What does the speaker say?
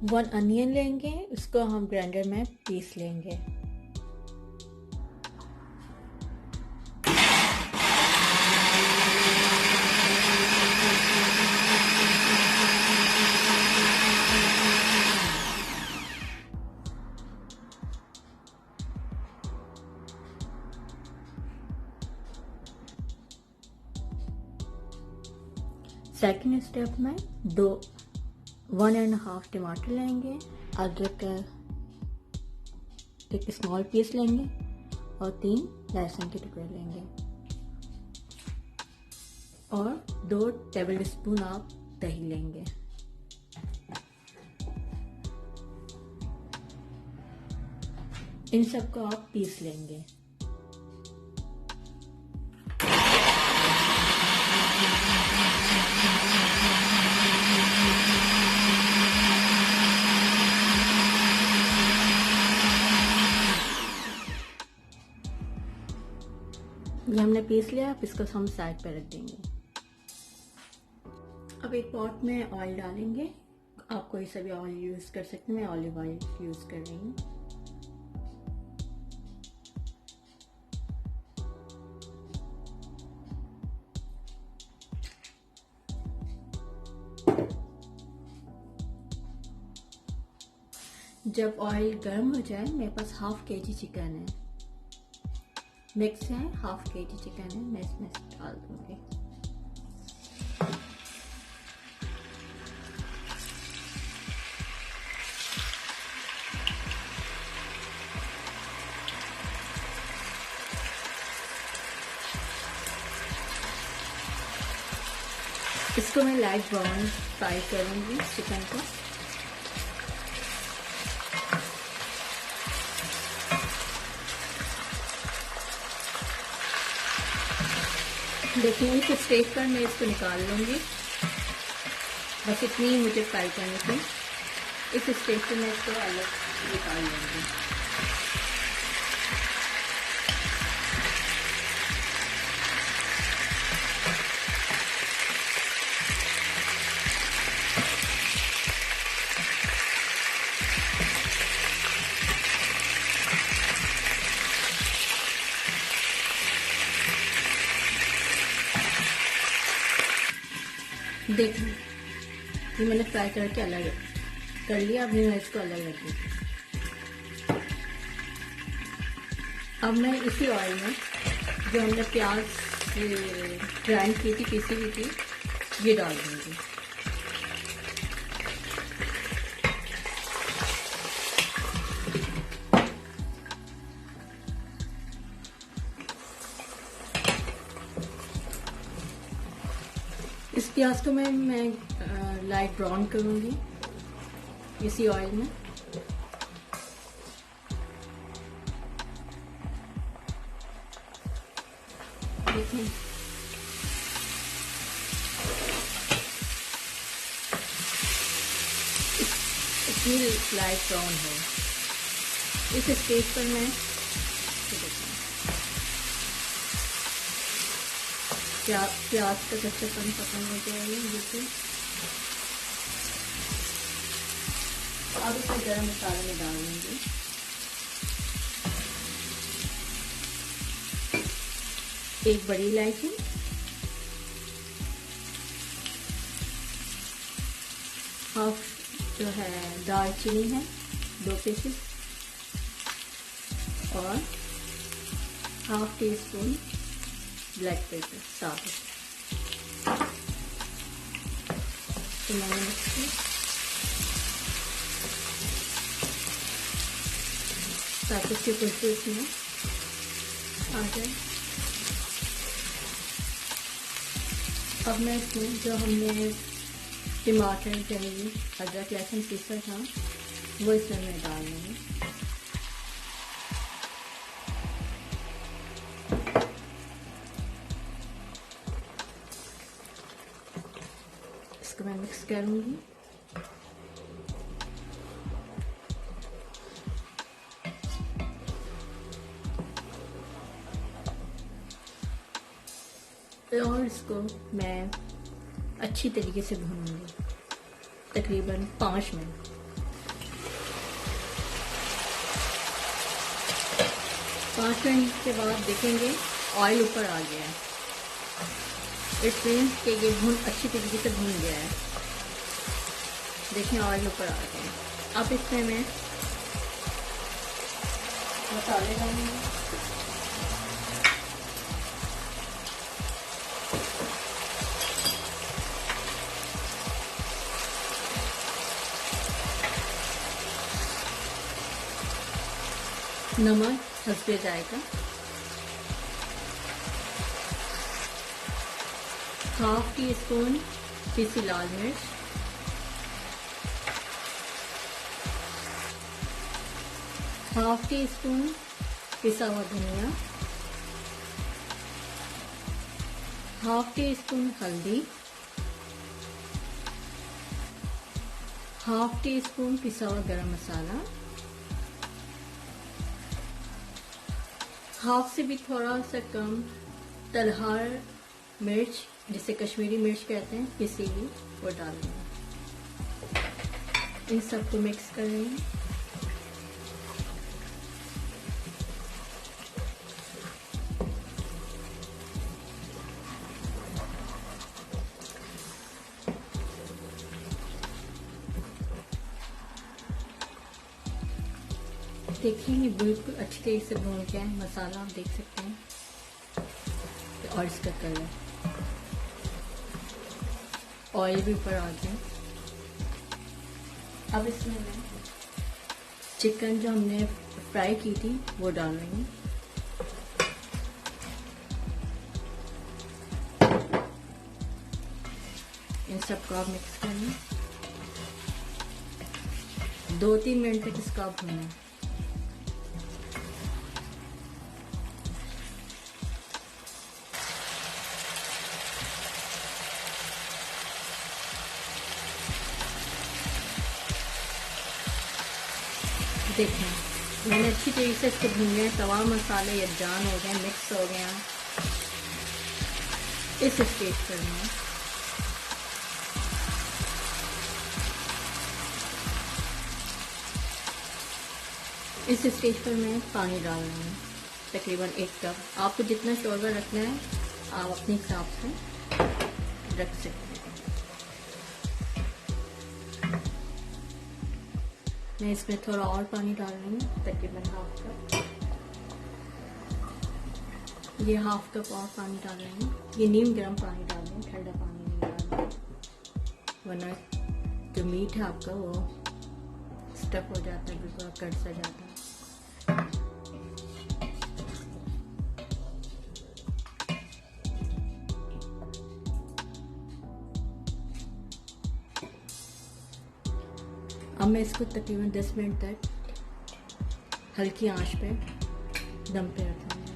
1 onion लेंगे, उसको हम ग्राइंडर में पीस लेंगे। सेकंड स्टेप में 1.5 टमाटर लेंगे, अदरक का एक स्मॉल पीस लेंगे और 3 लहसुन के टुकड़े लेंगे और 2 टेबल स्पून आप दही लेंगे। इन सबको आप पीस लेंगे। ये हमने पीस लिया, अब इसको हम साइड पर रख देंगे। अब एक पॉट में ऑयल डालेंगे, आप कोई सा भी ऑयल यूज कर सकते हैं, मैं ऑलिव ऑयल यूज कर रही हूँ। जब ऑयल गर्म हो जाए, मेरे पास हाफ केजी चिकन है, मिक्स है, हाफ केजी चिकन है, मैं इसमें डाल दूंगी। इसको मैं लाइट ब्राउन फ्राई करूंगी चिकन को। देखिए इस स्टेज पर मैं इसको निकाल लूंगी, बस इतनी ही मुझे फ्राई करनी थी। इस स्टेज पर मैं इसको अलग निकाल लूंगी। देखिए ये मैंने फ्राई करके अलग कर लिया, अब मैं इसको अलग रख दूँगी। अब मैं इसी ऑयल में जो हमने प्याज ग्राइंड की थी, पीसी हुई थी, ये डाल दूँगी। इस प्याज को मैं लाइट ब्राउन करूंगी इसी ऑयल में। देखिए इतनी लाइट ब्राउन है। इस स्टेज पर मैं प्याज का कच्चापन खत्म हो जाएगा। देखिए अब इसे गरम मसाले में डाल देंगे। एक बड़ी इलायची, हाफ जो है दालचीनी है 2 पीसेस और half tea spoon black pepper साबुत। तो मैंने इसको ताकि इसकी खुशबू इसमें आ जाए। अब मैं इसमें जो हमने टमाटर दही अदरक लहसुन पीसा था वो इसमें मैं डाल दूँगी। इसको मैं मिक्स करूँगी। और इसको मैं अच्छी तरीके से भूनूंगी, तकरीबन 5 मिनट। 5 मिनट के बाद देखेंगे ऑयल ऊपर आ गया है। इट मीन्स कि ये भून अच्छी तरीके से भून गया है। देखें ऑयल ऊपर आ गया है। अब इसमें मैं मसाले डालूंगी। नमक हस्बे जाएगा, 1/2 टीस्पून पीसी लाल मिर्च, 1/2 टीस्पून पिसा हुआ धनिया, 1/2 टीस्पून हल्दी, 1/2 टीस्पून पिसा हुआ गरम मसाला, 1/2 से भी थोड़ा सा कम तलहार मिर्च, जिसे कश्मीरी मिर्च कहते हैं, पिसी हुई, वो डाल देंगे। इन सबको मिक्स कर लेंगे। देखिए ये बिल्कुल अच्छी तरीके से भून गया है मसाला, आप देख सकते हैं। और इसका कलर, ऑयल भी ऊपर आ गया। अब इसमें मैं चिकन जो हमने फ्राई की थी वो डाल रही हूँ। इन सबको आप मिक्स कर लें। 2-3 मिनट तक इसका भूनना है। देखें मैंने अच्छी तरीके से इसको भून लिया। तमाम मसाले यकजान हो गए, मिक्स हो गया। इस स्टेज पर मैं पानी डाल रही हूँ, तकरीबन 1 कप। आपको जितना शोरबा रखना है आप अपने हिसाब से रख सकते हैं। मैं इसमें थोड़ा और पानी डाल रही हूँ, तकरीबन 1/2 कप। ये 1/2 कप और पानी डाल रही हूँ। ये नीम गर्म पानी डाल रही हूँ, ठंडा पानी नहीं डालना, वरना जो मीट है आपका वो स्टफ हो जाता है, बिल्कुल कट सा जाता है। अब मैं इसको तकरीबन 10 मिनट तक हल्की आंच पे दम पे रखूँगी।